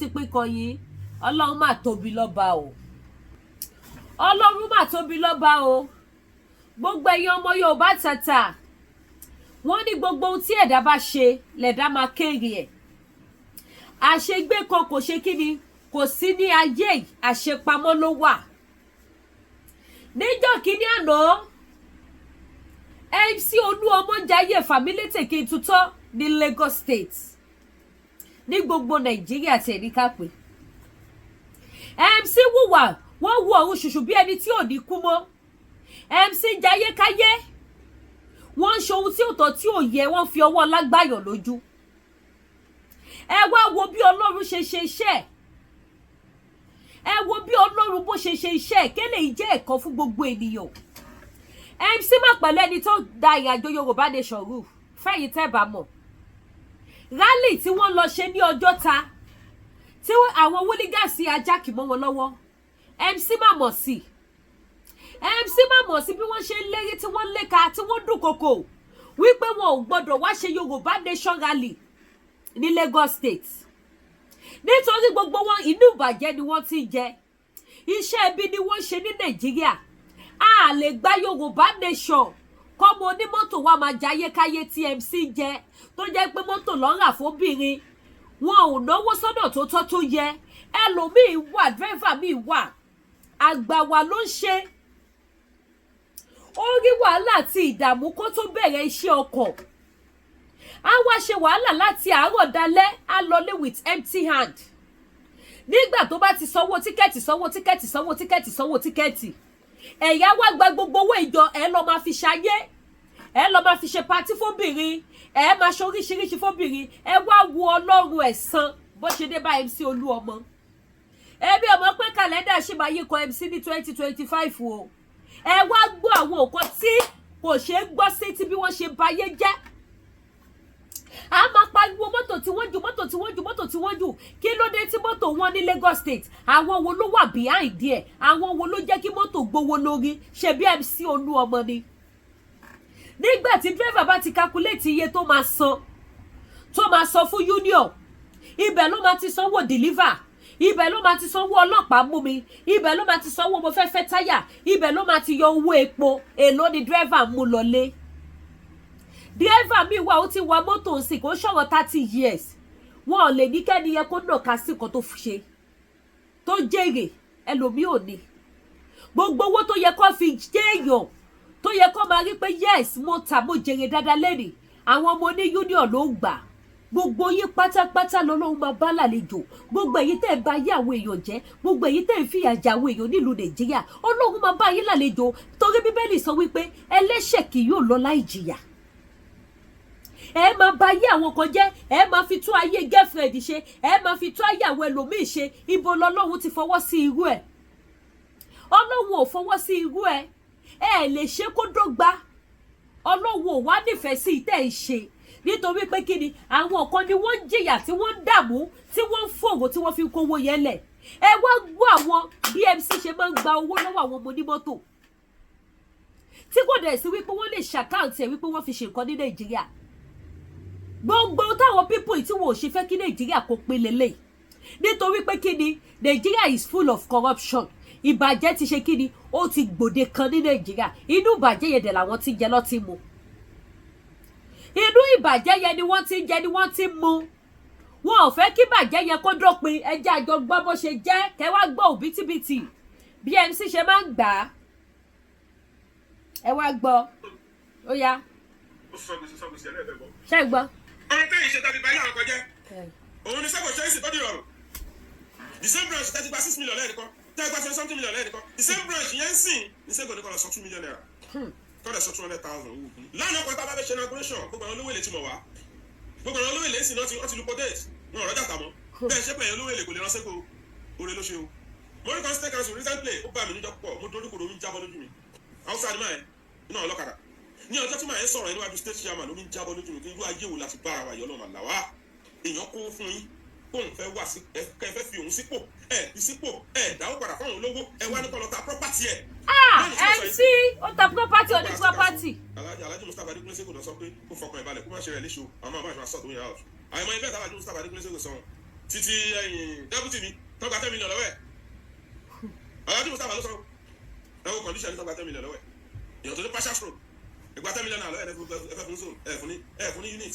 ti pín kan yìí ọlọ́run mà tóbi lọ́ba o ọlọ́run mà tóbi lọ́ba o gbogbo ẹ̀yin ọmọ Yorùbá tàtà wọ́n ní gbogbo ohun tí ẹ̀dá bá ṣe lẹ̀dá máa kéré ẹ̀ àṣegbé kan kò ṣe kí ni kò sí ní ayé àṣepamọ́ ló wà níjọ́ kínní àná MC Oluomo jayé fàmílétè kí n tutọ́ ní Lagos State ní gbogbo Nàìjíríà tí ẹni ká pé MC wùwà wọ́n wo ọ̀run ṣùṣù bí ẹni tí ò ní kú mọ́ MC jayé káyé wọ́n ń ṣe ohun tí ò tọ́ tí ò yẹ wọ́n fi ọwọ́ lágbáyọ̀ lójú ẹ wá wo bí Ọlọ́run ṣe ṣe iṣẹ́ ẹ wo bí Ọlọ́run bó ṣe ṣe iṣẹ́ kélé yìí jẹ́ ẹ̀kọ́ fún gbogbo ènìyàn MC má pẹ̀lú ẹni tó da ìrìnàjò Yorùbá nation rú fẹ́yìn tẹ́ bá mọ̀ rally tí wọ́n lọ ṣe ní Ọjọ́ta tí àwọn wúlígàsì ajákì mọ́ wọn lọ́wọ́ MC má mọ̀ sí MC má mọ̀ sí bí wọ́n ṣe ń lérí tí wọ́n léka tí wọ́n dúnkokò wípé wọn ò gbọ́dọ̀ wá ṣe Yorùbá nation rally ní Lagos State nítorí gbogbo wọn inú ìbàjẹ́ ni wọ́n ti jẹ iṣẹ́ ibi ni wọ́n ṣe ní Nàìjíríà a lè gba Yorùbá nation kọ́mọ onímọ́tò wa máa jayé káyé tí MC jẹ tó jẹ́ pé mọ́tò lọ́rà fóbìnrin wọn ò náwó sọ́nà tó tọ́ tó yẹ ẹlòmíì wà dírẹ́fà míì wà àgbà wa ló ń ṣe ó rí wàhálà àti ìdààmú kó tó bẹ̀rẹ̀ iṣẹ́ ọkọ̀ a wá ṣe wàhálà láti àárọ̀ dalẹ́ a lọlé with empty hand nígbà tó bá ti sanwó tíkẹ́ẹ̀tì ẹ̀yà wá gba gbogbo owó ìjọ ẹ̀ lọ máa fi ṣayé ẹ̀ lọ máa fi ṣe patí fóbìnrin ẹ̀ máa ṣe oríṣiríṣi fóbìnrin ẹ̀ wá wo Ọlọ́run ẹ̀san bó ṣe dé bá MC Olúọmọ ẹbí ọmọ pé kàlẹ́ndà ṣì máa yíkọ MC ní 2025 o ẹ̀ wá gbọ́ àwọn nǹkan tí kò ṣeé gbọ́ sí ti bí wọ́n ṣe bayé jẹ́ a máa pariwo mọ́tò tí wọ́n jù kí ló dé tí mọ́tò wọn ní Lagos State àwọn wo ló wà behind ẹ̀ àwọn wo ló jẹ́ kí mọ́tò gbowó lórí ṣe bí MC Olúọmọ ni nígbà tí driver bá ti calculate iye tó máa san fún union ibẹ̀ ló máa ti sanwó deliver ibẹ̀ ló máa ti sanwó ọlọ́pàá mú mi ibẹ̀ ló máa ti sanwó mo fẹ́ fẹ́ táyà ibẹ̀ ló máa ti yọ owó epo èló ni driver mú lọlé driver mi wà ó ti wa mọ́tò ń sìn kó ṣọ̀rọ̀ 30 years wọn ò lè ní kẹ́ni yẹ kó nàka sí nǹkan tó ṣe tó jèrè ẹlòmíì ò ní gbogbo owó tó yẹ kó fi jẹ́yàn tó yẹ kó máa rí pé yes mo tà mo jèrè dáadáa lẹ́nìí àwọn ọmọ ní union ló ń gbà gbogbo yín pátápátá lọ́lọ́run máa bá lálejò gbogbo èyí tẹ́ ẹ̀ bá yé àwọn èèyàn jẹ́ gbogbo èyí tẹ́ ẹ̀ ń fìyà jẹ àwọn èèyàn nílùú Nàìjíríà Ọlọ́run máa bá yín lálejò torí Bíbélì sọ wípé ẹlẹ́ṣẹ̀ kì yóò lọ láì jìyà ẹ máa bà ayé àwọn kan jẹ́ ẹ máa fi tún ayé girlfriend ṣe ẹ máa fi tún ayé àwọn ẹlòmíì ṣe ibo lọ́lọ́run ti fọwọ́ sí irú ẹ̀ Ọlọ́run ò fọwọ́ sí irú ẹ̀ ẹ lè ṣe kó dọ́gba Ọlọ́run ò wá nífẹ̀ẹ́ sí ìtẹ́ ìṣe nítorí pé kí ni àwọn kan ni wọ́n ń jìyà tí wọ́n ń dààmú tí wọ́n ń fòrò tí wọ́n fi ń kówó yẹn lẹ̀ ẹ wá gbọ́ àwọn bí MC ṣe máa ń gba owó lọ́wọ́ àwọn ọmọ onímọ́tò tí kò dẹ̀ sí wípé wọ́n lè ṣàkáǹtì ẹ̀ wípé wọ́n fi ṣe nǹkan ní Nàìjíríà gbogbo táwọn pípò tí wọn ò ṣe fẹ́ kí Nàìjíríà kó pín lélẹ̀ nítorí pé kí ni Nàìjíríà is full of corruption ìbàjẹ́ ti ṣe kí ni ó ti gbòde kan ní Nàìjíríà inú ìbàjẹ́ yẹn dẹ̀ làwọn ti jẹ lọ́tí mu inú ìbàjẹ́ yẹn ni wọ́n ti jẹ ni wọ́n ti mu wọn ò fẹ́ kí ìbàjẹ́ yẹn kó dópin ẹjẹ́ àjọ gbọ́ bó ṣe jẹ́ kẹ́ wá gbọ́ òbítíbitì bí MC ṣe máa ń gbà á ẹ wá gbọ́ ó yá ṣé gbọ́. ọ̀rọ̀ tẹ́yìn ṣe tàbí báyìí àwọn kan jẹ́ òun ni sẹ́kọ̀ọ́ ṣe é sì tọ́jú ìrọ̀rùn the same branch tẹ́tí gba 6 million lẹ́ẹ̀dẹ́kọ́ tẹ́tí gba 20 million lẹ́ẹ̀dẹ́kọ́ the same branch yẹn sìn ní sẹ́kọ̀ọ́ ní kọ́ lọ sọ 2 million naira tọ́lẹ̀ sọ 200,000 owó lánàá kan tá a bá fẹ́ ṣe inauguration gbogbo àwọn olówó èlé ti mọ̀ wá gbogbo àwọn olówó èlé sì náà ti lu podate wọn ọ̀rọ̀ jàtà mọ́ bẹ́ẹ̀ ṣé pẹ̀lú olówó èlé kò lè ránṣẹ́ kó oore ló ṣe o mo rí kan state council recently ó bá mi níjọ pọ̀ mo dorí kòrò omi jábọ́ lójú mi hausa ni máa ẹ̀ iná ọlọ́kadà ní ọjọ́ tí màá ń sọ̀rọ̀ níwájú state chairman ló ń jábọ́ lójú mi kí irú ayé wo láti bá ara wa yọ lọ́mọ àlàwà èèyàn kó fún yín kóun fẹ́ wá sí kẹfẹ́ fi òun sípò ìsípò dáwó padà fáwọn olówó wá ní kọ́ lọ ta property ẹ̀. MC ó ta property ó ní property. Alhaji Mustapha Adigunle Seko lọ sọ pé kó fọkàn ẹ̀ balẹ̀ kó má ṣe rẹ̀ léṣo àwọn máa bá aṣọ àṣọ tó yẹ out àìmọ̀ ibẹ̀ tí Alhaji Mustapha Adigunle Seko sọ títí dẹ́bùtì mi tó gba 10 million lọ́wọ́ ẹ̀ ọ̀rọ̀ tí mo sábà ló sọ ẹ wo condition tó gba 10 million lọ́wọ́ ẹ̀ èèyàn tó ní partial stroke ìgbà 10 million náà lọ́wọ́ ẹ̀ fẹ́ fún zone ẹ̀ fún ní unit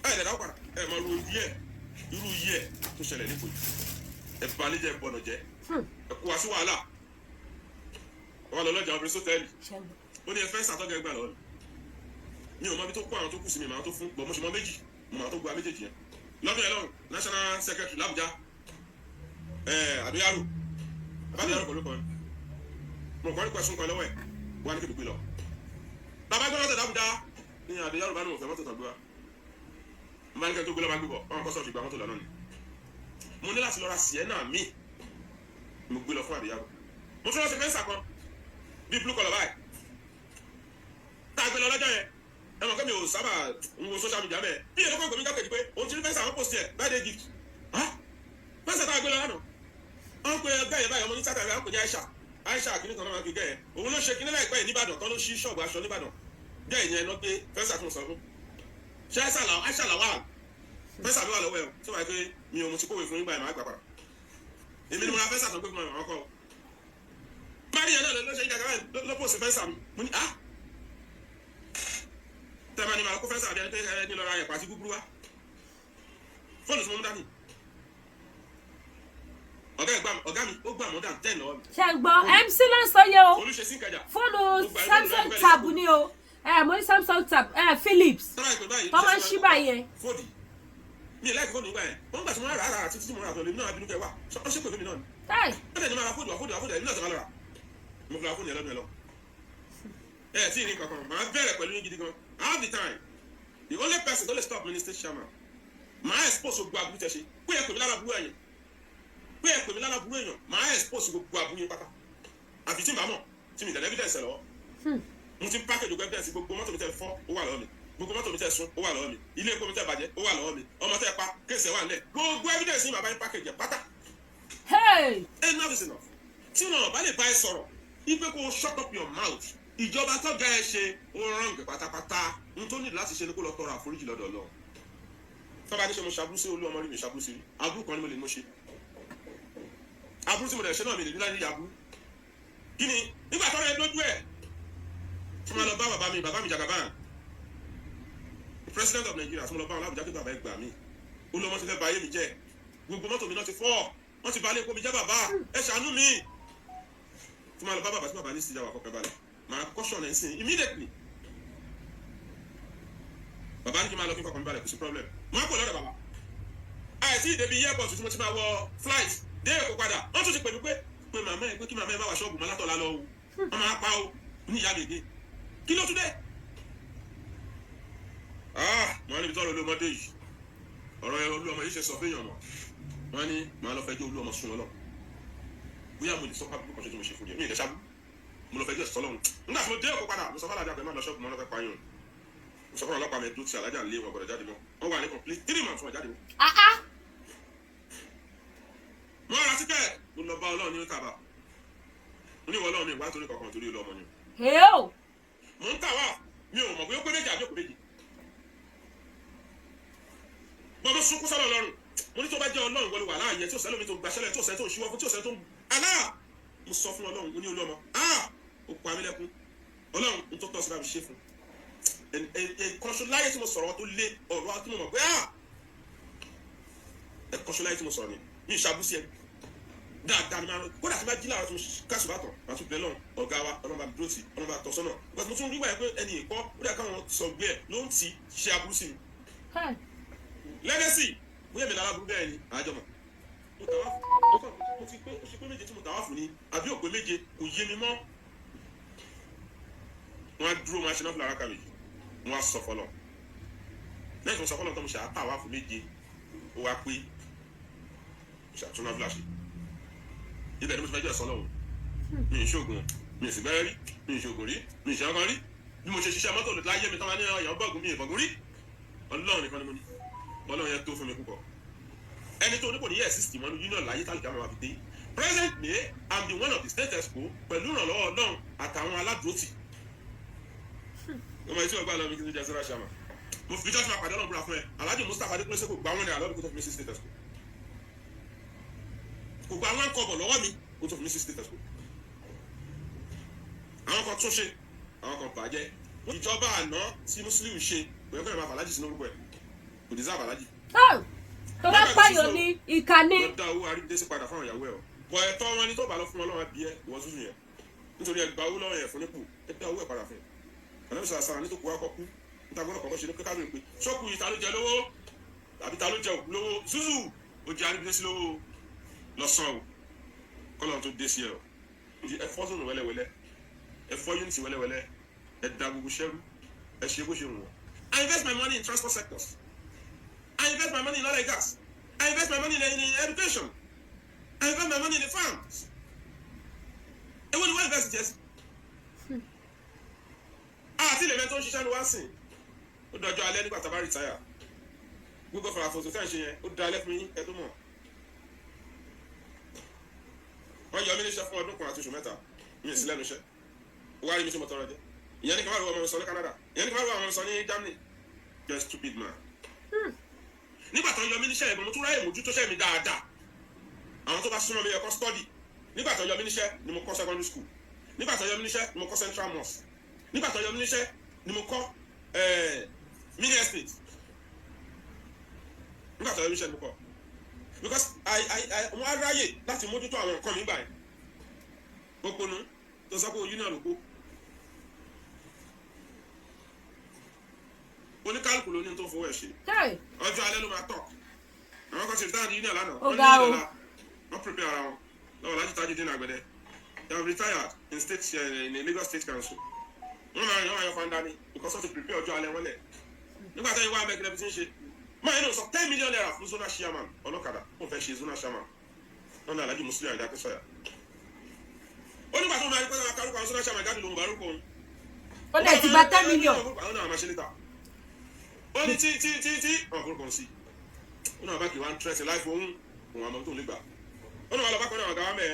ẹ̀ dẹ̀ dáwọ́ padà ẹ̀ mọ irú yẹ tó ṣẹlẹ̀ nípò yìí ẹ̀ balẹ̀ jẹ́ bọ̀nà jẹ́ ẹ̀ kó wa sí wàhálà wà lọ́lọ́jà obìnrin sọ́tẹ́ẹ̀lì ó ní ẹ fẹ́ sàtọ́gẹ́ gbà lọ́ọ̀lù mi ò mọ bí tó kó àwọn tó kù sí mi màá tó fún bọ̀ mo ṣe mọ méjì mo máa tó gba méjèèjì yẹn lọ́dún yẹn lọ́rùn national secretary l'Abuja àdóyàrò àbádóyàrò pẹ̀lú kan mo kọ́ ní question kan lọ́wọ́ ẹ̀ wà ní kébùgbé lọ bàbá gbọ́dọ̀ tẹ̀ l'Abuja ní àdóyàrò bá ní mo fẹ́ mọ́tò tàgbé wa mo máa ní kẹ́ tó gbé lọ́ bá gbé bọ̀ ọ̀hún kọ́sọ̀ fi gba mọ́tò lọ́nà ni mo ní láti lọ ra Sienna mi mo gbé lọ fún àdóyàrò mo fẹ́ lọ sí fẹ́ǹsà kan bí blue color báyìí tá a gbé lọ lọ́jọ́ yẹn ẹ mọ̀ kí mi ò sábà ń wo social media mẹ́ẹ̀ bí èdè kọ́ńtò mi jákèjì pé òun ti ní fẹ́ǹsà àwọn post yẹ birthday gift fẹ́ǹsà tá a gbé lọ lánàá wọ́n pe ẹgbẹ́ yẹn báyìí ọmọ ní sátà rẹ̀ wọ́n pè ní Aisha kìíní kan náà máa fi gẹ́ ẹ̀ òun ló ṣe kíní láìpẹ́ yìí níbàdàn tán ló ṣí ṣọ́ọ̀bù aṣọ níbàdàn gẹ́ ẹ̀ yẹn lọ pé fẹ́ǹsà tó ń sọ fún ṣé Aisha làwà fẹ́ǹsà mi wà lọ́wọ́ ẹ̀ tí wọ́n máa pé mi ò mo ti kówé fún yín báyìí máa gbà padà èmi ni mo ra fẹ́ǹsà tó gbé fún ọmọ ọkọ Maria náà ló ṣe ìjàgbá ló pòsì fẹ́ǹsà mi mo ní tẹ́lẹ̀ ni màá kó fẹ́ǹsà àbí ẹni tẹ́ ní lọ́ra ẹ̀pà àti gúgúrú wá fóònù tí mo mú dání ọ̀gá mi ó gbà mọ́ dàn 10 lọ́wọ́ mi. ṣe gbọ́ MC ló ń sọ yẹ o olùṣèṣin kẹjà fóònù Samsung tab ni o mo ní Samsung tab Philips tó máa ń ṣí báyẹn. fóònù mi ì láìpẹ́ fóònù nígbà yẹn wọ́n gbà tí mo rà á àti títí mo rà àtọ̀ lèmi náà abínú kẹ wá ó ṣe pè fún mi náà ni. ó dẹ̀ ní máa ra fóònù ẹ̀mí náà tó máa lọ rà mo fi ra fóònù yẹn lọ́dún ẹ̀ lọ. Tí ì ní kankan màá bẹ̀rẹ̀ pẹ̀lú yín gidi gan all the time the only person tó lè stop me ni state chairman màá expose gbogbo aburú tẹ̀ ṣe pé ẹ pè mí lára burú èèyàn màá expose gbogbo aburú yín pátá àfi tí n bá mọ̀ tí mi dẹ̀ evidence lọ́wọ́ mo ti package gbogbo evidence gbogbo mọ́tò mi tẹ̀ fọ́ ó wà lọ́wọ́ mi gbogbo mọ́tò mi tẹ̀ sún ó wà lọ́wọ́ mi ilé epo mi tẹ̀ bàjẹ́ ó wà lọ́wọ́ mi ọmọ tẹ̀ pa kéèsì ẹ̀ wà nílẹ̀ gbogbo evidence yín bàbá yín package ẹ̀ pátá. enough is enough tí wọn bá lè bá ẹ sọ̀rọ̀ ipe kó shut up your mouth ìjọba tó ga ẹ ṣe ó rán gẹ pátápátá n tó ní láti ṣe ni kó lọ tọrọ àforíjì lọ́dọ̀ Ọlọ́run tọ́ba ní ṣe mo ṣàbúrú sí Olúọmọ rí mi ṣàbúrú sí rí aburú kan ní mo lè mú ṣe aburú tí mo dẹ̀ ṣe náà mi lè ní láyé aburú kí ni nígbà tọ́rọ ẹ lójú ẹ̀ tí mo lọ bá bàbá mi Jagaban president of Nigeria tí mo lọ bá wọn lábùjá pé bàbá ẹ gbà mí Olúọmọ ti fẹ́ bà ayé mi jẹ́ gbogbo mọ́tò mi náà ti fọ́ wọ́n ti bà ilé epo mi jẹ́ bàbá ẹ ṣàánú mi tí mo lọ bá bàbá tí bàbá ní ìsìjà wà kọ́kẹ́ balẹ̀ màá caution ẹ̀ sìn immediately bàbá ní kí n máa lọ kí n kọkàn mi balẹ̀ kò sí problem màá kò lọ́dọ̀ bàbá àìsí ìdèbí airport tí mo ti máa wọ flight dé Èkó padà wọ́n tún ti pè mí pé màmá ẹ pé kí màmá ẹ bá wà ṣọ́ọ̀bù mọ́ látọ̀lá lọ o wọ́n máa pa o ní ìyá mi dé kí ló tún dé. wọ́n níbi tọ́rọ Olúọmọdé yìí ọ̀rọ̀ Olúọmọ yìí ṣe sọ fún èèyàn mọ́ wọ́n ní màá lọ fẹjọ́ Olúọmọ sún Ọlọ́run bóyá mo lè sọ pápá kan ṣe tí mo ṣe fún yẹn mi ì dẹ́sàbù mo lọ fẹjọ́ Ọlọ́run nígbà tí mo dé Èkó padà mo sọ fún alájà pé má lọ ṣọ́ọ̀bù mọ́ lọ́fẹ́ pààyàn mo sọ fún ọlọ́pàá mi dúró tí alájà ń lé wọn gbọ́dọ̀ jáde mọ́ wọ́n wà ní complete 3 months wọn jáde mọ́. mo ra tíkẹ́ẹ̀tì mo lọ bá Ọlọ́run ní Kábà mo ní ìwọ Ọlọ́run mi ìwà torí kankan torí Olúọmọ ni. mo ń tàwa mi ò mọ̀ pé ó pé méjì àbí òkú méjì. mo sunkún sọ́dọ̀ Ọlọ́run mo ní tó bá jẹ́ Ọlọ́run wọlé wà láàyè tí ò sẹ́lómi tó gbàṣẹ́lẹ̀ tí ò sẹ́ tó ṣíwọ́ fún tí ò sẹ́ tó ń alá mo sọ fún Ọlọ́run mo ní Olúọmọ ó pa mí lẹ́kún Ọlọ́run n tó tọ́ sí bá mi ṣe fún ẹ̀kọ́ṣọ́ láyé tí mo sọ̀rọ̀ tó lé ọ̀rọ̀ tí mo mọ̀ pé ẹ̀kọ́ṣọ́ láyé tí mo sọ̀rọ̀ ni mi ìṣàbùsí ẹ dáadáa ni máa ń kódà tí máa jí láàárọ̀ tó káṣù bá tàn máa tún bẹ̀ lọ́n ọ̀gá wa ọlọ́mọba dúró sí ọlọ́mọba tọ̀ sọ́nà because mo tún rí wáyé pé ẹni ìkọ́ ó dà káwọn sọ gbé ẹ ló ń ti ṣe aburú sí mi. lẹ́gẹ́sì bóyá mi lára burú bẹ́ẹ̀ ni àjọmọ̀ mo ti pé ó ṣe pé méje tí mo tàwa fún ni àbí òpè méje kò yé mi mọ́ wọn á dúró máa ṣe náà fúnra ara kàwé wọn á sọ fọlọ lẹ́yìn tó sọ fọlọ tó mo ṣe àtàwà fún méje ó wá pé mo ṣe àtúná fúlàṣì ibẹ̀ ni mo ti fẹ́ jẹ́ ẹ̀sán lọ́wọ́ mi ì ṣoògùn mi ì sì gbẹ́rẹ́ rí mi ì ṣoògùn rí mi ì ṣe ọkàn rí bí mo ṣe ṣiṣẹ́ mọ́tò láyé mi tán wá ní ọ̀yàn bọ́ọ̀gùn mi ìbọ̀gùn rí Ọlọ́run nìkan ni mo ní Ọlọ́run yẹn tó fún mi púpọ̀ ẹni tó onípò ní yẹ sísìtì mọ́nú union láyé tálíkà máa fi dé present me I'm the one of the state expo pẹ̀lú ìrànlọ́wọ́ Ọlọ́run àtàwọn aládùúrótì ọmọ ìtí ọgbà lọ mi kí n jẹ sọ́ra ṣàmà mo fi jọ́sìn àpàdé ọ̀nà búra fún ẹ Alhaji Mustapha Adékúnlé kò gbà wọn ní àlọ́ mi kó tó fi mí sí status kò gbà wọn kọ̀bọ̀ lọ́wọ́ mi kó tó fi mí sí status àwọn kan tún ṣe àwọn kan bàjẹ́ ìjọba àná tí Muslim ṣe kò yẹ kó yẹ máa fàlájì sínú orúkọ ẹ kò dé sáà fàlájì. tó bá pààyàn ní ìkànnì. lọ dá owó àrídésí padà fáwọn ìyàwó ẹ o bọ ẹ̀tọ́ wọn ni tó bá lọ fún wọn lọ́wọ́ bí ẹ ìwọ tútù yẹn nítorí ẹ gba owó lọ́wọ́ yẹn fún nípò ẹ dá owó ẹ padà fún ẹ ànábì sàrà ní tó kú akọ kú níta gbọ́dọ̀ kọ́kọ́ ṣe ní kíkà lóye pé ṣọ́ọ̀kù yìí ta ló jẹ lówó àbí ta ló jẹ òkú lówó Zuzu ó jẹ àrídésí lówó lọ sàn o kọ́lọ́n tó dé sí ẹ o ẹ fọ́ sónù wẹ́lẹ́wẹ́lẹ́ ẹ fọ́ unity wẹ́lẹ́wẹ́lẹ́ ẹ da gbogbo ṣẹ́rú ẹ ṣe bó ṣe wù wọ́n. I invest my money in transport sectors. I invest my money in oil and gas. I invest my money in education. I invest my money in the farms. Ewo ni wọ́n invest yẹn sí. Àti ilé mẹ́tọ́ ń ṣiṣẹ́ ní wá sìn. Ó dọjọ́ alẹ́ nígbà tá a bá rìtáyà. Gbogbo farafọ̀sọ̀ tẹ́ ń ṣe yẹn ó da alẹ́ fún yín ẹ tó mọ̀. Wọ́n yọ mí níṣẹ́ fún ọdún kan àti oṣù mẹ́ta. Mi ò sí lẹ́nu iṣẹ́. Ó wá rí mi tí mo tọrọ jẹ. Ìyẹn ní kí n má rí ọmọ mi sọ ní Canada. Ìyẹn ní kí n má rí ọmọ mi sọ ní Germany. You're a stupid man. Nígbà tó ń yọ mí níṣẹ́ ìbọn mo tún ráyè mójútó ṣẹ́ mi dáadáa. Àwọn tó bá súnmọ́ mi yẹ kó study. Nígbà tó yọ mí níṣẹ́ ni mo kọ́ secondary school. Nígbà tó yọ mí níṣẹ́ ni mo kọ́ central mosque. Nígbà tó yọ mí níṣẹ́ ni mo kọ́ mini estate. Nígbà tó yọ mí níṣẹ́ ni mo kọ́. Because wọ́n á ráyè láti mójútó àwọn nǹkan mi gbà yẹn. Òpònú tó sọ pé union ló kó. Oníkálùkù ló ní tó fowó ẹ̀ ṣe. Ọjọ́ alẹ́ ló máa tọ̀. Àwọn kan ṣe dáhùn ní union lánàá. Wọ́n ní ìlọ́lá. Wọ́n prepare ara wọn. Lọ́wọ́ láti tájú dín àgbẹ̀dẹ. They have retired in state in a Lagos State Council. Wọ́n máa yan àyàn fanda ni because wọ́n ti prepare ọjọ́ alẹ́ wọn lẹ̀. Nígbà tó yẹ wá abẹ́gẹ́dẹ́ bí ti ń ṣe. Máa yẹn ló sọ 10 million naira fún zona chairman ọlọ́kadà. Wọ́n fẹ́ ṣe zona chairman. Wọ́n ní Alhaji Muslim Ayinde Akínsọ́yà. Ó nígbà tó máa rí pé àwọn akárùkọ àwọn zona chairman jáde lòun bá rúkọ òun. Ó lè ti gba 10 million. Àwọn náà máa ṣe níta. Ó ní tí ọ̀hún kúrò kan sí. Ó náà bá kì í wá ń tẹ́sí láìpẹ́ òun àmọ́ tó ń lè gbà. Ó náà wà lọ bá kan náà ọ̀gá wa mẹ́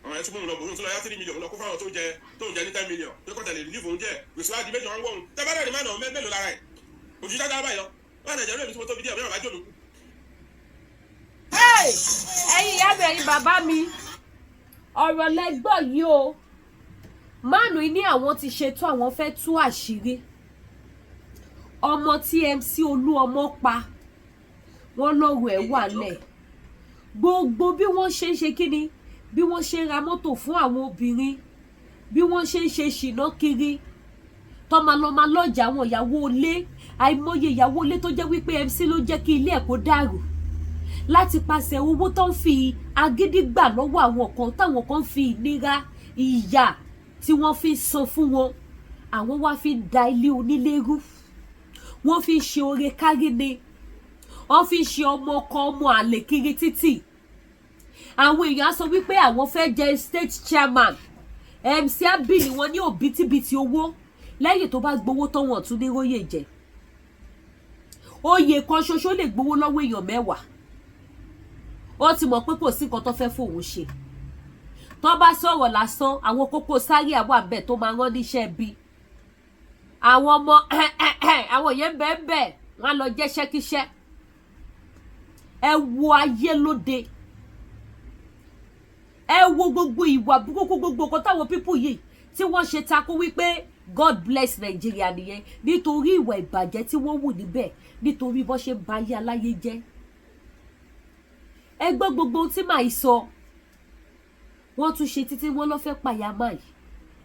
àwọn ẹ̀ tí mò ń lọ bòun tó lọ yá 3 million lọ kó fáwọn tó ń jẹ ní 10 million tó kọ́ tẹ̀lé relief oúnjẹ gbèsè wá di méjì wọn wọ̀n tẹ́ bá dẹ̀ ní mẹ́nà mélòó lára ẹ̀ ojú dáadáa báyìí lọ wọ́n àná ìjẹ́rú èmi tí mo tóbi díẹ̀ bí wọ́n bá jò mí. ẹ̀yin ìyá mi ẹ̀yin bàbá mi ọ̀rọ̀ lẹ́gbọ́ yìí o mánu ní àwọn ti ṣètò àwọn fẹ́ tú àṣírí ọmọ tí MC Oluomo pa wọ́n lọ́rọ̀ ẹ̀ wà lẹ̀ gbogbo bí wọ́n ṣe ń ṣe kíni bí wọ́n ṣe ń ra mọ́tò fún àwọn obìnrin bí wọ́n ṣe ń ṣe ṣìnà kiri tọ́malọ́mà lọ́jà àwọn ìyàwó ilé àìmọye ìyàwó ilé tó jẹ́ wípé MC ló jẹ́ kí ilé ẹ̀kọ́ dàrú láti pàṣẹ owó tó ń fi agídí gbà lọ́wọ́ àwọn kan táwọn kan fi ìnira ìyà tí wọ́n fi san fún wọn àwọn wá fi da ilé onílé rú wọ́n fi ṣe oore kárí ni wọ́n fi ṣe ọmọ ọkọ ọmọ àlè kiri títì àwọn èèyàn sọ wípé àwọn fẹ́ jẹ state chairman MC abili wọn ní òbítíbitì owó lẹ́yìn tó bá gbowó tán wọn tún ní róyè jẹ oyè kan ṣoṣo lè gbowó lọ́wọ́ èèyàn 10 ó ti mọ̀ pé kò sí nǹkan tó fẹ́ fòun ṣe tó bá sọ̀rọ̀ lásán àwọn Koko Zaria wà bẹ́ẹ̀ tó máa rán níṣẹ́ bí àwọn ọmọ àwọn yẹn bẹ́ẹ̀ wọ́n lọ jẹ́ ṣẹ́kíṣẹ́ ẹ wo ayé lóde ẹ wo gbogbo ìwà burúkú gbogbo nǹkan táwọn pípù yìí tí wọ́n ṣe takò wípé God bless Nigeria nìyẹn nítorí ìwà ìbàjẹ́ tí wọ́n wù níbẹ̀ nítorí bó ṣe bà ayé aláyé jẹ́ ẹ gbọ́ gbogbo ohun tí màá sọ wọ́n tún ṣe títí wọ́n lọ fẹ́ pàyà máì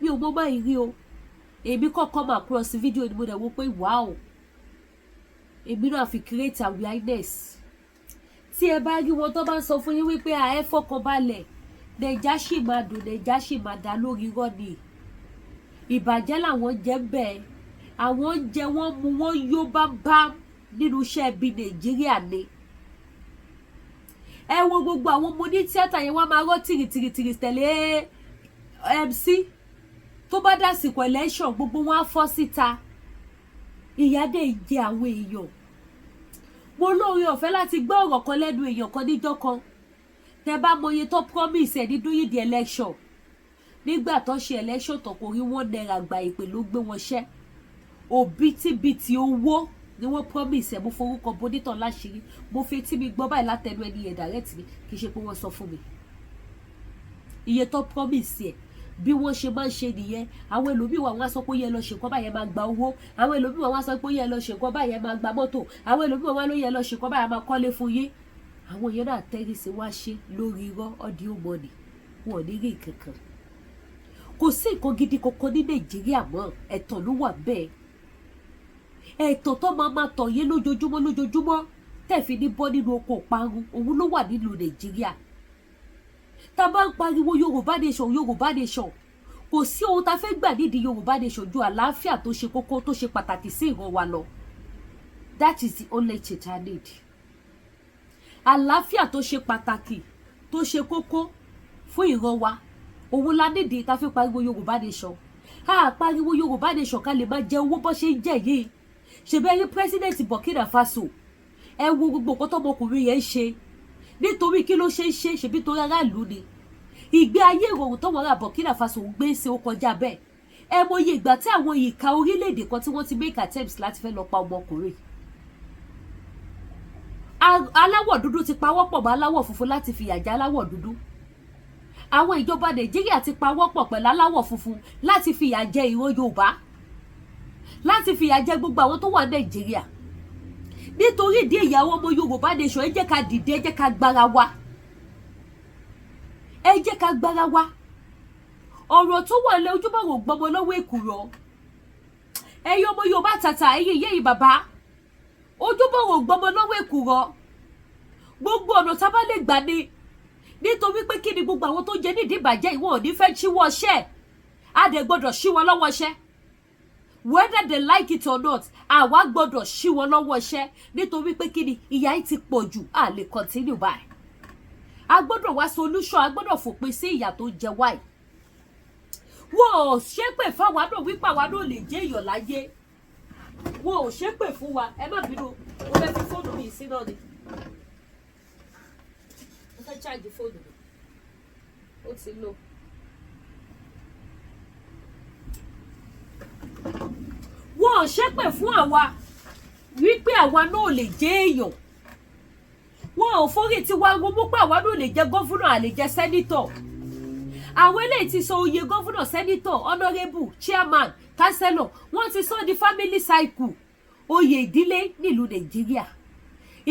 mi ò mọ máì rí o èmi kọ́kọ́ máa cross fídíò ni mo dẹ̀ wò pé wow èmi náà fi create awareness tí ẹ bá rí wọn tó bá ń sọ fún yín wípé ẹ fọkànbalẹ̀ nàìjà sì máa dùn nàìjà sì máa dá lórí rọ́ọ̀nì ìbàjẹ́ làwọn jẹ́ bẹ́ẹ̀ àwọn jẹ wọ́n mu wọ́n yó bámbá nínú iṣẹ́ ibi Nàìjíríà ni ẹ wo gbogbo àwọn ọmọ ní tíátà yẹn wọ́n máa rọ́ tìrìtìrìtìrì tẹ̀lé MC tó bá dásìkò election gbogbo wọn á fọ́ síta ìyáde jẹ àwọn èèyàn mo lóore ọ̀fẹ́ láti gbọ́ ọ̀rọ̀ kan lẹ́nu èèyàn kan níjọ́ kan tẹ bá mọye tó promise ẹ̀ ní during the election nígbà tó ṣe election tó kò rí 1 naira gba ìpè ló gbé wọn ṣẹ́ òbítíbitì owó ni wọ́n promise ẹ̀ mo forúkọ bonítàn láṣìírí mo fi etí mi gbọ́ báyìí látẹnu ẹni yẹn direct mi kì í ṣe pé wọ́n sọ fún mi iye tó promise ẹ̀ bí wọ́n ṣe máa ń ṣe nìyẹn àwọn ẹlòmíì wà wọ́n á sọ pé ó yẹ lọ ṣe nǹkan báyẹn máa gba owó àwọn ẹlòmíì wà wọ́n á sọ pé ó yẹ lọ ṣe nǹkan báyẹn máa gba mọ́tò àwọn ẹlòmíì wà wọ́n ló yẹ lọ ṣe nǹkan báyẹn máa kọ́lé fún yín àwọn èèyàn náà tẹ́rí sí wá ṣe lórí irọ́ audio money wọn ò ní rí kankan kò sí nǹkan gidi kankan ní Nàìjíríà mọ́ ẹ̀tàn ló wà bẹ́ẹ̀ ẹ̀tàn tó máa tàn yín lójoojúmọ́ tẹ̀fí ní bọ́ nínú oko ìparun òun ló wà nílùú Nàìjíríà tá a bá ń pariwo Yorùbá nation kò sí ohun tá a fẹ́ gbà nídìí Yorùbá nation ju àlàáfíà tó ṣe kókó tó ṣe pàtàkì sí ìran wa lọ that is the only thing I need àlàáfíà tó ṣe pàtàkì tó ṣe kókó fún ìran wa òun la nídìí tá a fi pariwo Yorùbá nation a pariwo Yorùbá nation ká lè máa jẹ owó bó ṣe ń jẹ yìí ṣebí rí president Burkina Faso ẹ wo gbogbo nǹkan tọmọkùnrin yẹn ń ṣe nítorí kí ló ṣe ń ṣe ṣebí tó rárá ìlú ni ìgbé ayé ìrọ̀rùn tọmọ ará Burkina Faso ń gbé ṣe ó kọjá bẹ́ẹ̀ ẹ mọye ìgbà tí àwọn ìka orílẹ̀-èdè kan tí wọ́n ti make attempts láti fẹ́ lọ pa ọmọkùnrin aláwọ̀ dúdú ti pawọ́pọ̀ mọ́ aláwọ̀ funfun láti fìyà jẹ aláwọ̀ dúdú àwọn ìjọba Nàìjíríà ti pawọ́pọ̀ pẹ̀lú aláwọ̀ funfun láti fìyà jẹ ìran Yorùbá láti fìyà jẹ gbogbo àwọn tó wà Nàìjíríà nítorí ìdí èyí àwọn ọmọ Yorùbá nation ẹ jẹ́ ká dìde ẹ jẹ́ ká gbára wa ẹ jẹ́ ká gbára wa ọ̀rọ̀ tó wà lẹ ojúbọ̀rọ̀ gbọmọ lọ́wọ́ èkùrọ́ ẹ̀yin ọmọ Yorùbá tàtà ẹ̀yin ìyá yìí bàbá ojúbọ̀rọ̀ gbọmọ lọ́wọ́ èkùrọ́ gbogbo ọ̀nà tá a bá lè gbà ni nítorí pé kí ni gbogbo àwọn tó jẹ nídìí ìbàjẹ́ ìwọ̀n ò ní fẹ́ ṣíwọ́ ṣẹ́ a dẹ̀ gbọ́dọ̀ ṣí wọn lọ́wọ́ ṣẹ́ whether they like it or not àwa gbọ́dọ̀ ṣí wọn lọ́wọ́ ṣẹ́ nítorí pé kí ni ìyà yìí ti pọ̀ jù a lè continue báyìí a gbọ́dọ̀ wá solution a gbọ́dọ̀ fòpin sí ìyà tó jẹ wáyìí wọn ò ṣépè fáwa náà wípé àwa náà lè jẹ́ èèyàn láyé wọn ò ṣépè fún wa ẹ má bínú mo fẹ́ fi fóònù mi sí náà ni mo fẹ́ ṣáàjì fóònù mi ó ti lò. wọn ò ṣépè fún àwa wípé àwa náà lè jẹ́ èèyàn wọn ò forí tiwa gbogbo pé àwa náà lè jẹ́ gọ́fúnà àlè jẹ́ sẹ́nítọ̀ àwọn eléyìí ti sọ oyè gọ́fúnà sẹ́nítọ̀ honourable chairman councillor wọ́n ti sọ di family cycle oyè ìdílé nílùú Nàìjíríà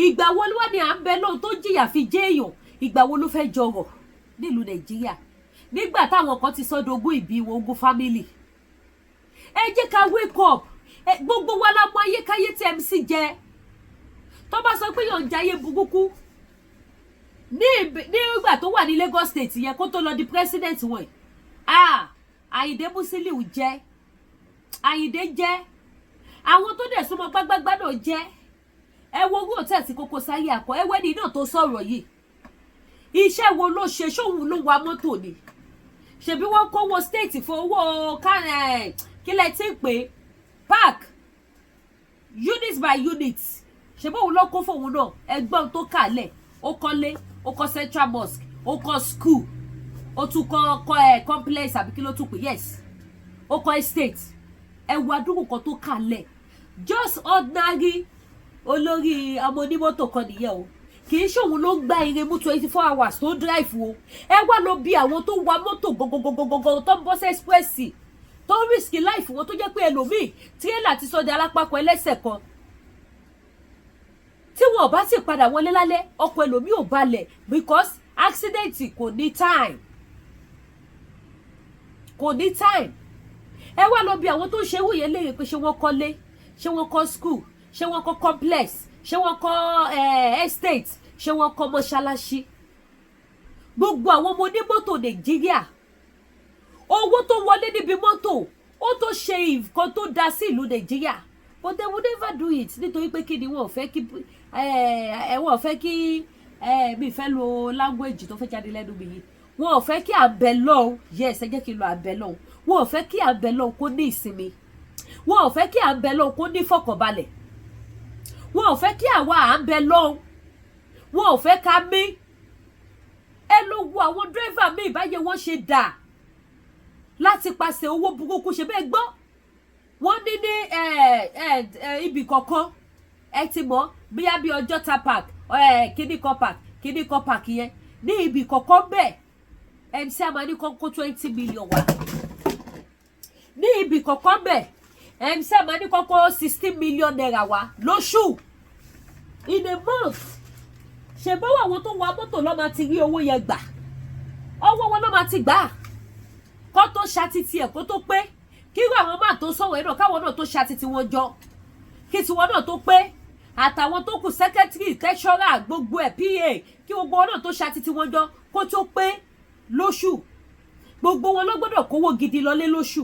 ìgbà wo ló wà ní à ń bẹ lóhun tó jìyà fi jẹ́ èèyàn ìgbà wo ló fẹ́ jọrọ̀ nílùú Nàìjíríà nígbà táwọn kan ti sọ dogún ìbí wọn ogún family ẹ jẹ́ ká wake up gbogbo wa la mọ ayékáyé tí MC jẹ tó bá sọ pé yàn jayé burúkú ní ìgbà tó wà ní Lagos State yẹn kó tó lọ di president wọn Àyìndé Musiliu jẹ Àyìndé jẹ àwọn tó dẹ̀ súnmọ́ gbágbágbá náà jẹ ẹ wo owó òtẹ́ẹ̀tì Koko Zaria àkọ́ ẹ wẹ́ni náà tó sọ̀rọ̀ yìí iṣẹ́ wo ló ṣe ṣóhun ló wa mọ́tò ni ṣebí wọ́n kówó state fún owó kílẹ̀ tí ń pè park unit by unit ṣebí òun ló kó fóun náà ẹgbọ́n tó kàlẹ̀ ó kọ́lé ó kọ́ central mosque ó kọ́ school ó tún kọ́ complex àbí kí ló tún pè yes ó kọ́ estate ẹ wo àdúgbò kan tó kàlẹ̀ just ordinary olórí ọmọ onímọ́tò kan nìyẹn o kì í ṣòun ló ń gba ire mú 24 hours tó drive o ẹ wá lọ bí àwọn tó wa mọ́tò gọgọgọgọgọ tó ń bọ́ sí express tó ń risk life wọn tó jẹ́ pé ẹlòmíì tírélà ti sọ di alápákọ̀ ẹlẹ́sẹ̀ kan tí wọn ò bá sì padà wọlé lálẹ́ ọkọ̀ ẹlòmíì ò balẹ̀ because accident kò ní time ẹ wá lọ bí àwọn tó ń ṣe wúyẹ léèrè pé ṣé wọ́n kọ́lé ṣé wọ́n kọ́ school ṣé wọ́n kọ́ complex ṣé wọ́n kọ́ estate ṣé wọ́n kọ́ mọ́ṣáláṣí gbogbo àwọn ọmọ onímọ́tò Nàìjíríà owó tó wọlé níbi mọ́tò ó tó ṣe nǹkan tó dá sí ìlú Nàìjíríà but they would never do it nítorí pé kí ni wọn ò fẹ́ kí mi fẹ́ lo language tó fẹ́ jáde lẹ́nu mi yìí wọn ò fẹ́ kí àbẹ̀lọ́ yes ẹ jẹ́ kí n lo àbẹ̀lọ́ wọn ò fẹ́ kí àbẹ̀lọ́ kó ní ìsinmi wọn ò fẹ́ kí àbẹ̀lọ́ kó ní fọkànbalẹ̀ wọn ò fẹ́ kí àwa àbẹ̀lọ́ wọn ò fẹ́ ká mí ẹ ló wo àwọn dírẹ́fà mi ìbáyé wọn ṣe dà láti pàṣẹ owó burúkú ṣe bẹ́ẹ̀ gbọ́ wọ́n ní ibì kọ̀ọ̀kan ẹ ti mọ̀ bíyá bí Ọjọ́ta park kíní kan park yẹn ní ibi kọ̀ọ̀kan bẹ́ẹ̀ MC máa ní kó 20 million wá ní ibi kọ̀ọ̀kan bẹ́ẹ̀ MC máa ní kó 16 million naira wá lóṣù in a month. Ṣe bá àwọn tó wa mọ́tò ló máa ti rí owó yẹn gbà ọwọ́ wọn ló máa ti gbà kó tó ṣàtìtì ẹ̀ kó tó pé kí irú àwọn máa tó sọ̀rọ̀ ẹ̀ náà káwọn náà tó ṣàtìtì wọn jọ kí tiwọn náà tó pé àtàwọn tó kù secretary treasurer gbogbo ẹ̀ PA kí gbogbo wọn náà tó ṣàtìtì wọn jọ kó tó pé lóṣù gbogbo wọn ló gbọ́dọ̀ kówó gidi lọlé lóṣù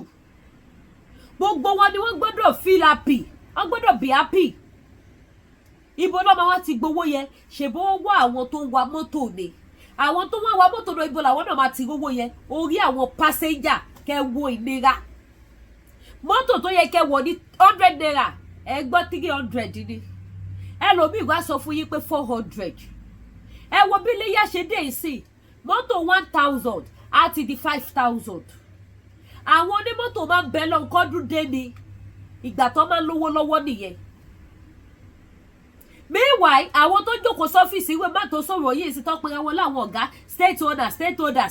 gbogbo wọn ni wọ́n gbọ́dọ̀ feel happy wọ́n gbọ́dọ̀ be happy ibo lọ́mọ wa ti gbowó yẹn ṣèbó wá àwọn tó ń wa mọ́tò ni àwọn tó wá wa mọ́tò lọ ibo làwọn náà máa ti rówó yẹn orí àwọn passenger kẹ́ wo ìnira mọ́tò tó yẹ kẹ́ wọ̀ ní 100 naira ẹ gbọ́ 300 ni ẹlòmíì wá sọ fún yín pé 400 ẹ wo bí iléyà ṣe dé ìsìn mọ́tò 1000 àti di 5000 àwọn onímọ́tò máa ń bẹ lọ kọ́dún dé ni ìgbà tó máa ń lówó lọ́wọ́ nìyẹn meanwhile àwọn tó jókòó sọ́fíìsì ìwé má tó sọ̀rọ̀ yìí sí tọ́pẹ́ wọn láwọn ọ̀gá state owner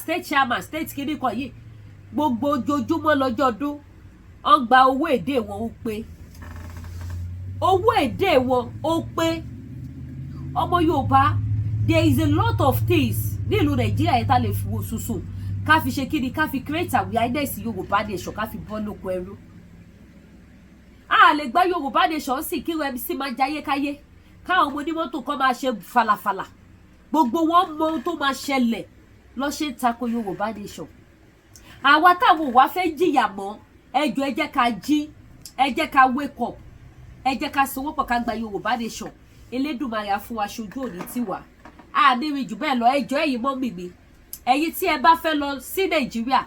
state chairman state kìnnìkan yìí gbogbo ojoojúmọ́ lọ́jọ́ ọdún wọ́n gba owó èdè wọn ó pé owó èdè wọn ó pé ọmọ Yorùbá there is a lot of things nílùú Nàìjíríà yẹn tá lè fi wo sùsù ká fi ṣe kíni ká fi create awareness Yorùbá nation ká fi bọ́ lóko ẹrú a lè gba Yorùbá nation sì kí MC máa jayé káyé káwọn ọmọ onímọ́tò kan máa ṣe falafala gbogbo wọn mọ ohun tó máa ṣẹlẹ̀ lọ́ ṣe ń tako Yorùbá nation àwa táwọn wá fẹ́ jìyà mọ́ ẹjọ́ ẹ jẹ́ ká jí ẹ jẹ́ ká wake up ẹ jẹ́ ká sowọ́ pọ̀ ká gba Yorùbá nation Elédùmarè á fún wa ṣojú òní tiwa a nírin jù bẹ́ẹ̀ lọ ẹjọ́ ẹ̀yin mọ́ mi ẹ̀yin tí ẹ bá fẹ́ lọ sí Nàìjíríà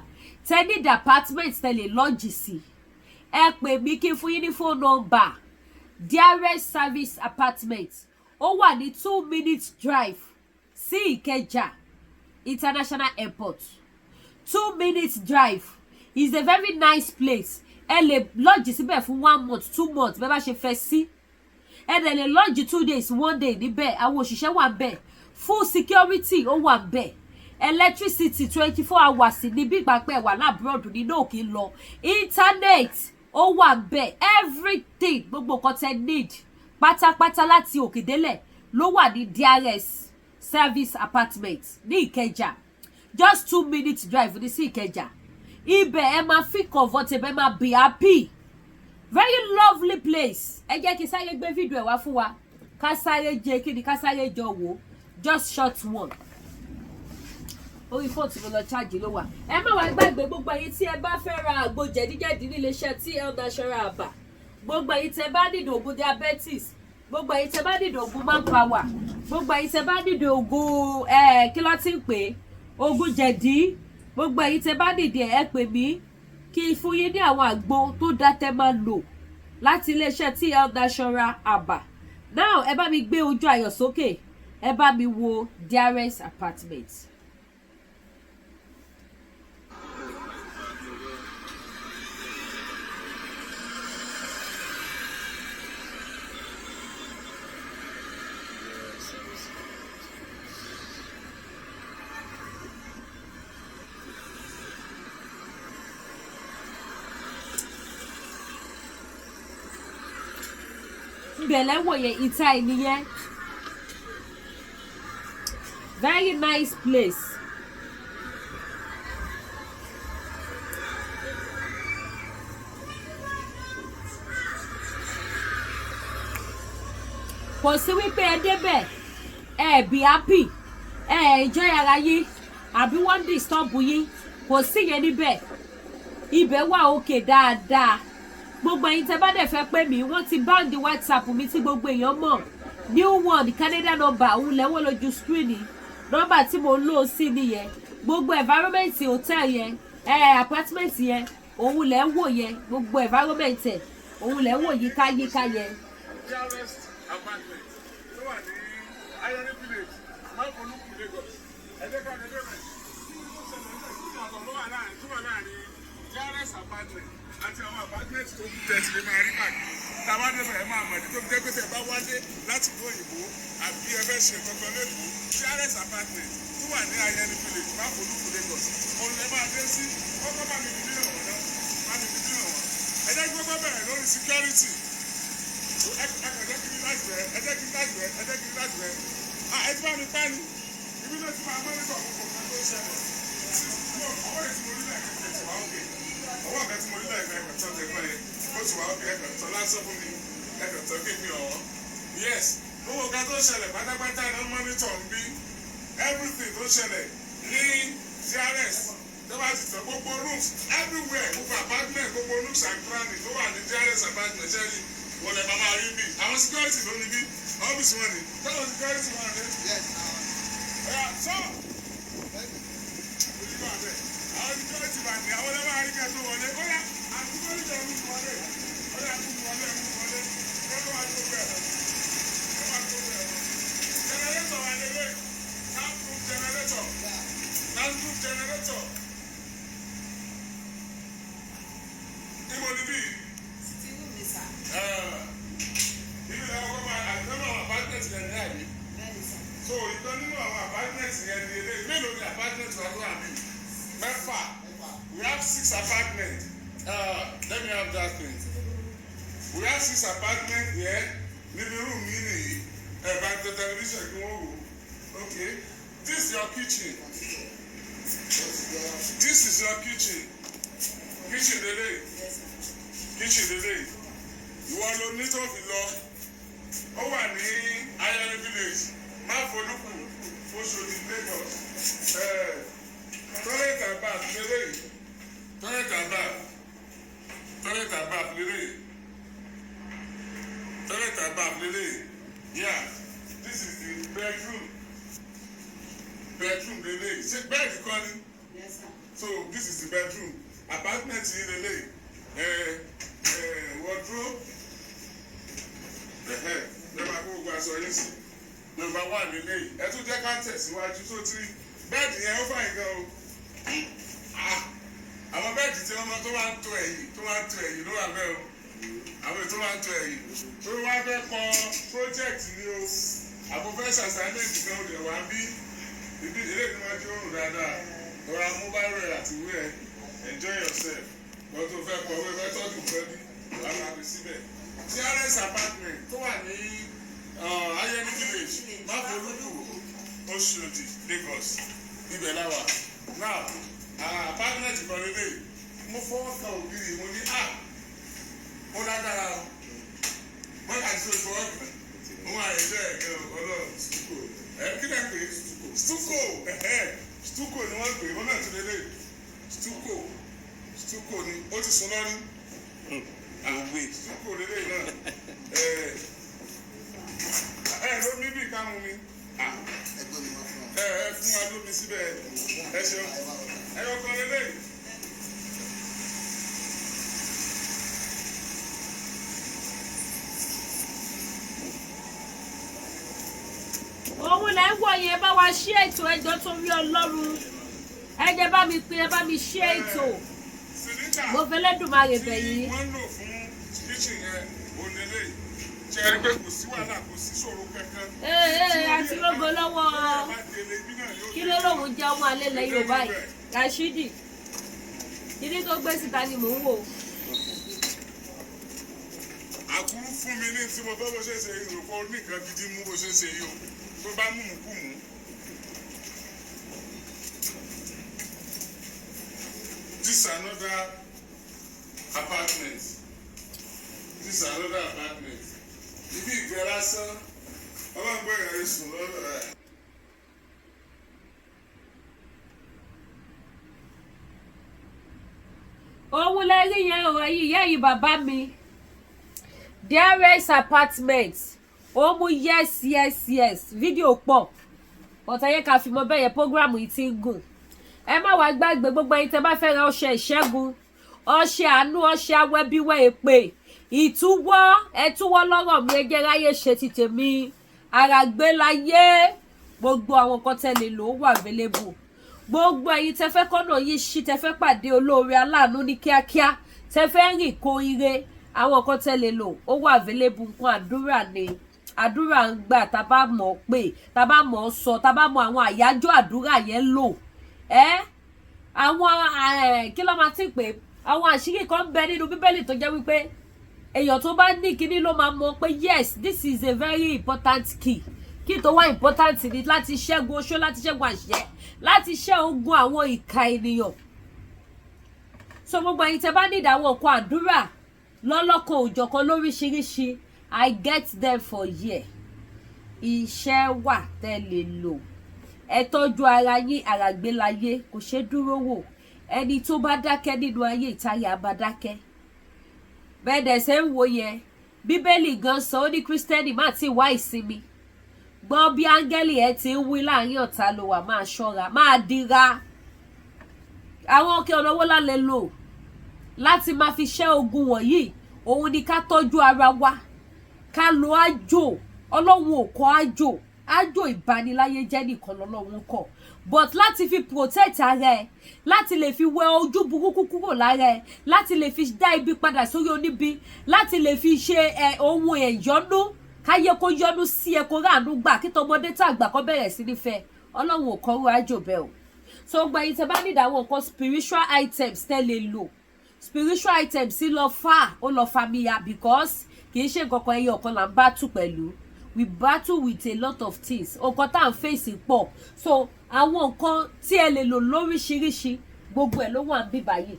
tẹ ní department tẹ lè lọ́ọ̀jì sí ẹ pè mí kí n fún yín ní phone number dearest service apartment ó wà ní 2 minutes drive sí Ìkẹjà International Airport 2 minutes drive is a very nice place ẹ lè lodge síbẹ̀ fún 1 month 2 months bẹ́ẹ̀ bá ṣe fẹ́ sí ẹ dẹ̀ lè lodge 2 days 1 day níbẹ̀ àwọn òṣìṣẹ́ wà níbẹ̀ full security ó wà níbẹ̀ electricity 24 hours ní bí ìgbàpẹ́ wà lábúròdù nínú òkè lọ internet ó wà níbẹ̀ everything gbogbo nǹkan tẹ́ need pátápátá láti òkè délẹ̀ ló wà ní DRS service apartment ní Ìkẹjà just 2 minutes drive ní sí Ìkẹjà ibẹ̀ ẹ máa feel comfortable ẹ máa be happy very lovely place ẹ jẹ́ kí sáré gbé fídíò ẹ̀ wá fún wa ká sáré jẹ kí ni ká sáré jọ wò just short one orí fóònù mo lọ ṣáàjì ló wà ẹ má wá gbàgbé gbogbo ẹ̀yin tí ẹ bá fẹ́ ra àgbo jẹ̀díjẹ̀dí níléeṣẹ́ TL Natural Aba gbogbo ẹ̀yin tí ẹ bá nílò ògùn diabetes gbogbo ẹ̀yin tí ẹ bá nílò ògùn manpower gbogbo ẹ̀yin tí ẹ bá nílò ògùn kí ló ti ń pè é ògùn jẹ̀dí gbogbo ẹ̀yin tí ẹ bá nílò ẹ pè mí kí n fún yín ní àwọn àgbo tó dá tẹ́ máa lò láti iléeṣẹ́ TL Natural Aba now ẹ bá mi gbé ojú ayọ̀ sókè ẹ bá mi wo DRS apartment. Bẹ̀lẹ̀ wòye ìta ìnìyẹn very nice place kò sí wípé ẹ débẹ̀ ẹ be happy ẹ enjoy ara yín àbí wọ́n disturb yín kò sí yẹn níbẹ̀ ibẹ̀ wà òkè dáadáa gbogbo ẹ̀yin tẹ́ bá dẹ̀ fẹ́ pè mí wọ́n ti báńdì WhatsApp mi tí gbogbo èèyàn mọ̀ new one Canada number òun lẹ́wọ́ lójú screen nọ́mbà tí mo lò sí nìyẹn gbogbo environment hotel yẹn apartment yẹn òun lẹ́ wò yẹn gbogbo environment ẹ̀ òun lẹ́ wò yíká yẹn. Apartment tó wà ní Ayọ̀rẹ́ village Máfolúkù Lagos ẹ̀dẹ́gbẹ́ tó wà láàrin DRS apartment àti àwọn apartment tó kù tẹ̀sí lè máa rí pàdé tàbá débẹ̀ ẹ̀ máa mọ̀ ní tó fi jẹ́ pé tẹ̀ bá wálé láti ìlú òyìnbó àbí ẹ fẹ́ ṣe kankan lẹ́kọ̀ọ́ DRS apartment tó wà ní Ayẹni village má polúkú Lagos òun lè máa dé sí kọ́kọ́ bá mi fi dín ọ̀wọ́ náà bá mi fi dín ọ̀wọ́ ẹ jẹ́ kí kọ́kọ́ bẹ̀rẹ̀ lórí security ẹ jẹ́ kí n láti bẹ̀rẹ̀ ẹ jẹ́ kí n láti bẹ̀rẹ̀ ẹ jẹ́ kí n láti bẹ̀rẹ̀ ẹ ti bá mi pa ni ibi náà ti máa mọ́nítọ̀ gbogbo nǹkan tó ń ṣẹlẹ̀ ọwọ́ ìtì mo nílẹ̀ ẹ̀kẹ́ ti wá òkè ọwọ́ ọ̀kẹ́ tí mo nílẹ̀ ẹ̀kẹ́ tó tẹ̀ fún ẹ ó ti wá òkè ẹ̀kẹ́ tó lásán fún mi ẹ̀kẹ́ tó kéde ọ̀họ́ yes gbogbo nǹkan tó ń ṣẹlẹ̀ pátápátá náà mọ́nítọ̀ ń bí everything tó ń ṣẹlẹ̀ ní DRS tó bá ti tẹ̀ gbogbo rooms everywhere gbogbo apartment gbogbo rooms and crannies tó wà ní DRS apartment ṣẹ́ni wọ́n lè máa rí bí àwọn security ló ní bí ọ́fíìsì wọn ni táwọn security wọn ni. sọ àwọn security bá ní àwọn ọlọ́wọ́ àríkẹ́ tó wọlé ó yà àtúntò ìjọ ń wọlé ó yà kú wọlé lọ́wọ́ wá tó bẹ̀rẹ̀ generator wà lélẹ̀ camp generator ìmọ̀ níbí ibi náà wọ́n máa àgbẹ̀mọ̀ àwọn apartment yẹn ní àyè so ìkan nínú àwọn apartment yẹn ní ilé mélòó ni apartment wà lóhùn àmì mẹ́fà we have 6 apartments let me have that print we have 6 apartments here living room yìí nìyí ẹ̀bá tó television kí wọ́n wò okay this is your kitchen kitchen lele ìwọ ló ní tó fi lọ ó wà ní Ayẹni village má folúkù Oṣòdì Lagos toilet and bath lele toilet and bath lele yeah this is the bedroom lele ṣe bed kọ́ ni so this is the bedroom apartment yìí lele wardrobe lọ́ba kó gbogbo aṣọ yín sí number 1 nílé yìí ẹ tún jẹ́ ká tẹ̀síwájú tó tí bẹ́ẹ̀dì yẹn ó fàyè gan o àwọn bẹ́ẹ̀dì tí wọ́n tó wá ń tó ẹ̀yìn ló wà bẹ́ẹ̀ o àwọn tó wá ń tó ẹ̀yìn tó wá fẹ́ kọ project ni o àbúfẹ́ assignment kan ò lè wá bí ibi ìdílé ni wọ́n ti ń rùn dáadáa ọ̀rọ̀ amúbárẹ̀ àti wíwẹ̀ enjoy yourself wọ́n tó fẹ́ kọ wíwẹ́ tọ́jú fẹ́ bí wàá máa fi síbẹ̀. DRS apartment tó wà ní Ayẹni village máfolúkù Oṣòdì Lagos ibẹ̀ láwà now apartment kan lélẹ̀ mo fọwọ́ kan ògiri mo ní ó lágbára o wọ́n kà sí ìfọwọ́ kan wọ́n wà ẹ̀jẹ̀ ẹ̀kẹ́ ọlọ́run kí lẹ́ pè stucco ni wọ́n pè wọ́n náà ti lélẹ̀ stucco ni ó ti sún lọ́rí àwẹ̀ stucco lélẹ̀ náà ló ní bí ìkámu mi fún wa lómi síbẹ̀ ẹ ṣeun kan lélẹ̀. òun lẹ ń wọ yẹn bá wa ṣí ètò ẹjọ́ torí Ọlọ́run ẹjẹ bá mi pín ẹ bá mi ṣí ètò mo fẹ́ lẹ́dùnmáre bẹ̀ yìí. wọ́n lò fún kitchen yẹn onílé ṣe é rí pé kò sí wàhálà kò sí ṣòro kankan. àti lógo lọ́wọ́ kí ló lóun jẹ́ ọmọ alẹ́ lẹ́yìn Yorùbá yìí Rashidi ìdí tó gbé síta ni mò ń wò. àkúrú fún mi ní tí mo fẹ́ bó ṣe ṣe yìí rò pé ó ní nǹkan gidi mú bó ṣe ṣe yìí o tó bá mú kú mú. This is another apartment. Ibi ìgbẹ́ lásán ọlọ́gbọ́n ìrìn sùn lọ́dọ̀ rẹ̀. òun lè rí yẹn o ẹ̀yin ìyá yìí bàbá mi DRS apartment ó mú yes fídíò pọ̀ ọ̀tá yẹn ká fi mọ bẹ́ẹ̀ yẹn program yìí ti ń gùn ẹ má wá gbàgbé gbogbo ẹ̀yin tẹ́ bá fẹ́ ra ọṣẹ ìṣẹ́gun ọṣẹ àánú ọṣẹ awẹ́bíwẹ́ èpè ìtúwọ́ ẹtúwọ́ lọ́rọ̀ mi ẹgẹ́ ráyè ṣe ti tèmi àràgbé láyé gbogbo àwọn nǹkan tẹ́lẹ̀ ló wà available gbogbo ẹ̀yin tẹ́ fẹ́ kọ́nà yín ṣí, tẹ́ fẹ́ pàdé olóore aláàánú ní kíákíá, tẹ́ fẹ́ rìn kó ire, àwọn kan tẹ́ lè lò ó wà available. Nǹkan àdúrà ni àdúrà ń gbà, tá bá mọ̀ pé, tá bá mọ̀ sọ, tá bá mọ̀ àwọn àyájọ́ àdúrà yẹn lò. Àwọn kí ló máa ti pè, àwọn àṣírí kan bẹ nínú Bíbélì tó jẹ́ wípé èèyàn tó bá ní kíní ló máa mọ̀ pé yes, this is a very important key. Kí tó wá important ni láti ṣẹ́gun oṣó, láti ṣẹ́gun àṣẹ, láti ṣẹ́ ogun àwọn ìka ènìyàn. So gbogbo ẹ̀yin tẹ́ bá ní àwọn nǹkan àdúrà lọ́lọ́kan òjọ̀kan lóríṣiríṣi, I get them for here. Iṣẹ́ wà tẹ́ lè lò. Ẹ tọ́jú ara yín, àràgbélayé kò ṣe dúró wò. Ẹni tó bá dákẹ́ nínú ayé ìtayé á bá dákẹ́. Bẹ́ẹ̀ dẹ̀ ṣe ń wo yẹn, Bíbélì gan sọ ó ní Kírísítẹ́nì má ti wá ìsinmi. Gbọ́ bí áńgẹ́lì ẹ ti ń wí láàrin ọ̀tá ló wà, máa ṣọ́ra, máa dira. Àwọn òkè ọ̀nà wo la lè lò láti máa fi ṣẹ́ ogun wọ̀nyí? Òun ni ká tọ́jú ara wa, ká lo àjò. Ọlọ́run ò kọ́ àjò ìbániláyé jẹ́ nìkan lọ́lọ́run kọ́, but láti fi protect ara ẹ, láti lè fi wẹ ojú burúkú kúrò lára ẹ, láti lè fi dá ibi padà sórí oníbi, láti lè fi ṣe ohun ẹ̀yọ́nú, káyé kó yọ́nú sí ẹ, kó ráàánú gbà, kí tọmọdé tàgbà kó bẹ̀rẹ̀ sí nífẹ̀ẹ́. Ọlọ́run ò kọ́rú àjò bẹ́ẹ̀ o. So gba yín tẹ́ bá ní àwọn nǹkan spiritual items tẹ́ lè lò. Spiritual items sí lọ fà, ó lọ fa mi ya, because kì í ṣe nǹkan kan ẹyọ kan là ń battle pẹ̀lú. We battle with a lot of things. Nǹkan tá à ń face pọ̀. So àwọn nǹkan tí ẹ lè lò lóríṣiríṣi, gbogbo ẹ̀ ló wà ń bí báyìí.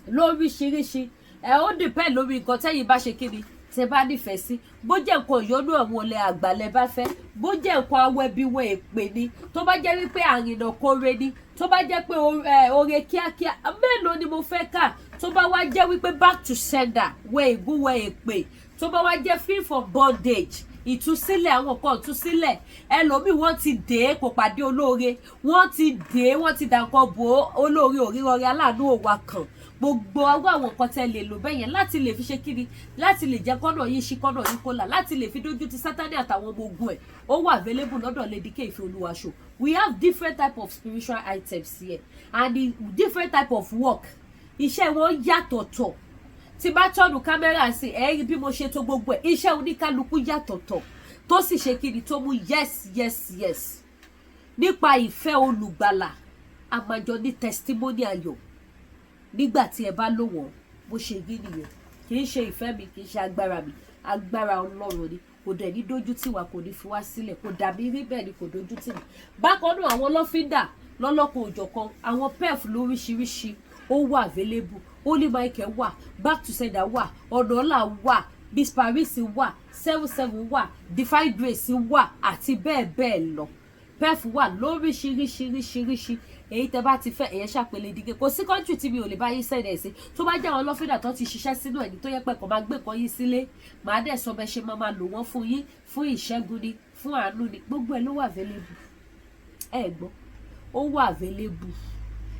Lóríṣiríṣi. Ó depend lórí nǹkan tẹ́yin bá ṣe kíni, tẹ́ bá nífẹ̀ẹ́ sí. Bó jẹ́ nǹkan ìyọ́nú àwọn olè àgbàlẹ̀ bá fẹ́, bó jẹ́ nǹkan awẹ́bíwẹ́ èpè ni, tó bá jẹ́ wípé àrìnà kóre ni, tó bá jẹ́ pé oore kíákíá, mélòó ni mo fẹ́ kà, tó bá wá jẹ́ wípé back to sender, wẹ ègún wẹ èpè, tó bá wá jẹ́ free from bondage, ìtúsílẹ̀, àwọn kan ìtúsílẹ̀. Ẹlòmíì wọ́n ti dè é kò pàdé olóore, wọ́n ti dè é, wọ́n ti dànkan bò ó, olóore òrírọ̀rẹ́ aláàánú òwà kan. Gbogbo àwọn nǹkan tẹ́ lè lò bẹ́yẹn láti lè fi ṣe kíni, láti lè jẹ́ kọ́nà yín ṣí, kọ́nà yín kólà, láti lè fi dójú ti Sátánì àtàwọn ọmọ ogun ẹ̀. Ó wà available lọ́dọ̀ Lady K Ifeoluwaso. We have different type of spiritual items here and the different type of work. Iṣẹ́ wọn yàtọ̀tọ̀. Tí bá tọ́nu kámẹ́rà sí ẹ rí bí mo ṣe tó gbogbo ẹ̀, iṣẹ́ oníkálukú yàtọ̀tọ̀ tó sì ṣe kíni, tó mú yes nípa ìfẹ́ olùgbàlà. A máa jọ ní testimony ayọ̀ nígbà tí ẹ bá lò wọ́n. Bó ṣe rí nìyẹn, kì í ṣe ìfẹ́ mi, kì í ṣe agbára mi, agbára Ọlọ́run ni. Kò dẹ̀ ní dójú tì wá, kò ní fi wá sílẹ̀, kò dàbí rí bẹ́ẹ̀ ni kò dójú tì mí. Bákan náà àwọn lọ́fíńdà lọ́lọ́kan òjọ̀kan, àwọn pef lóríṣiríṣi ó wà available. Holy Michael wà, back to sender wà, ọ̀nà ọ̀la wà, Miss Paris wà, 77 wà, Define Grace wà, àti bẹ́ẹ̀ bẹ́ẹ̀ lọ. Pef wà lóríṣiríṣiríṣiríṣi. Èyí tẹ́ bá ti fẹ́ ẹ̀yẹ ṣàpèlè dìge. Kò sí country tí mi ò lè bá yín sẹ́dẹ̀ sí. Tó bá jẹ́ àwọn lọ́fíńdà tó ti ṣiṣẹ́ sínú ẹni tó yẹ pé kò máa gbé kan yín sílé, màá dẹ̀ sọ bẹ́ẹ̀ ṣe máa lò wọ́n fún yín, fún ìṣẹ́gun ni, fún àánú ni. Gbogbo ẹ̀ ló wà available. Ẹ gbọ́, ó wà available.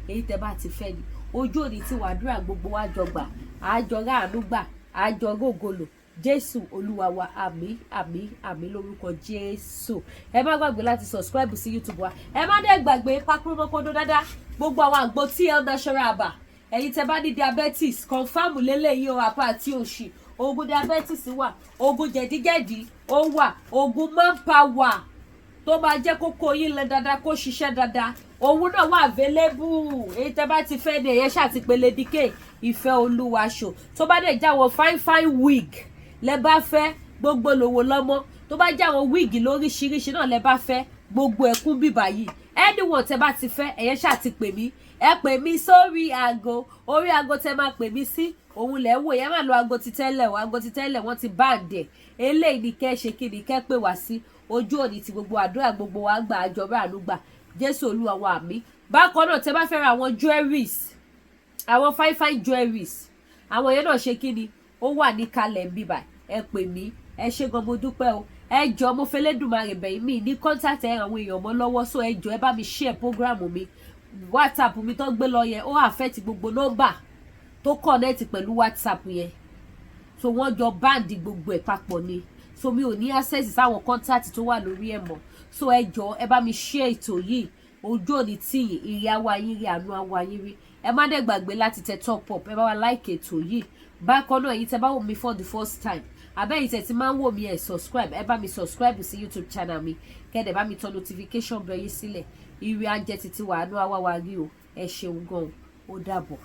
Èyí tẹ́ bá ti fẹ́ ni. Ojú òní tí wàdúrà gbogbo wa jọ gbà, àjọ ráàánú gbà, àjọ rógolo. Jésù Olúwa wa, àmín àmín àmín lórúkọ Jésù. Ẹ má gbàgbé láti subscribe sí YouTube wa. Ẹ má dẹ̀ gbàgbé pákúrúmọ́kọ́dọ́ dáadáa. Gbogbo àwọn àgbo TL natural herbal. Ẹ̀yin tẹ́ bá ní diabetes, confirm lélẹ́yìí o, apá àti òṣì. Oògùn diabetes wà, oògùn jẹ̀díjẹ̀dí ó wà, oògùn manpower tó máa jẹ́ kókó yín lẹ dáadáa, kó ṣiṣẹ́ dáadáa. Òun náà wà available. Èyí tẹ́ bá ti fẹ́ ni ẹ̀yẹ ṣàtìpé Lady K Ifeoluwaso. Tó bá dẹ̀ jáwọ́ fine wig lẹ bá fẹ́, gbogbo lòwò lọ́mọ. Tó bá jáwọ́ wig lóríṣiríṣi náà lẹ bá fẹ́, gbogbo ẹ̀kún bíbà yìí. Anyone tẹ́ bá ti fẹ́ ẹ̀yẹ ṣàtìpé mi. Ẹ pè mí sórí aago, orí aago tẹ́ máa pè mí sí. Òun lẹ wò, yẹn máa lo aago ti tẹ́lẹ̀ o, aago ti tẹ́lẹ̀ wọ́n ti band ẹ̀. Eléyìí ni kẹ́ ṣe kíni, kẹ́ pè wá sí. Ojú òní ti gbogbo àdúrà gbogbo wa gbà, àjọba àánú gbà. Jésù Olúwa wa, àmín. Bákan náà tẹ́ bá fẹ́ ra àwọn jewelries, àwọn fine jewelries, àwọn yẹn náà ṣe kíni, ó wà ní kalẹ̀ bíbà. Ẹ pè mí, ẹ ṣé gan, mo dúpẹ́ o. Ẹ jọ̀ọ́ mo fẹ́ lẹ́dùnmarè bẹ̀yìn mi ní contact àwọn èèyàn mọ́ lọ́wọ́, so ẹ jọ̀ọ́ ẹ bá mi share program mi. WhatsApp mi tó gbé lọ yẹn ó affect gbogbo nọ́mbà tó connect pẹ̀lú WhatsApp yẹn, so wọ́n jọ band gbogbo ẹ̀ papọ̀ ni, so mi ò ní access sáwọn contact tó wà lórí ẹ̀ mọ́. So ẹ jọ̀ọ́ ẹ bá mi share ètò yìí ojú òní tíyìn ìrì àwa yín rí àánú àwa yín rí ẹ má dẹ̀ gbàgbé láti tẹ top up ẹ bá wa like ètò yìí bákan náà èyí tẹ bá wò mí for the first time àbẹ́yìí tẹ ti máa ń wò mí ẹ subscribe ẹ bá mi subscribe sí YouTube channel mi kẹ́dẹ̀ bá mi tọ notification bell yín sílẹ̀ ìrì ajẹ́ títí wà àánú àwa wa rí o ẹ ṣeun gan ó dàbọ̀.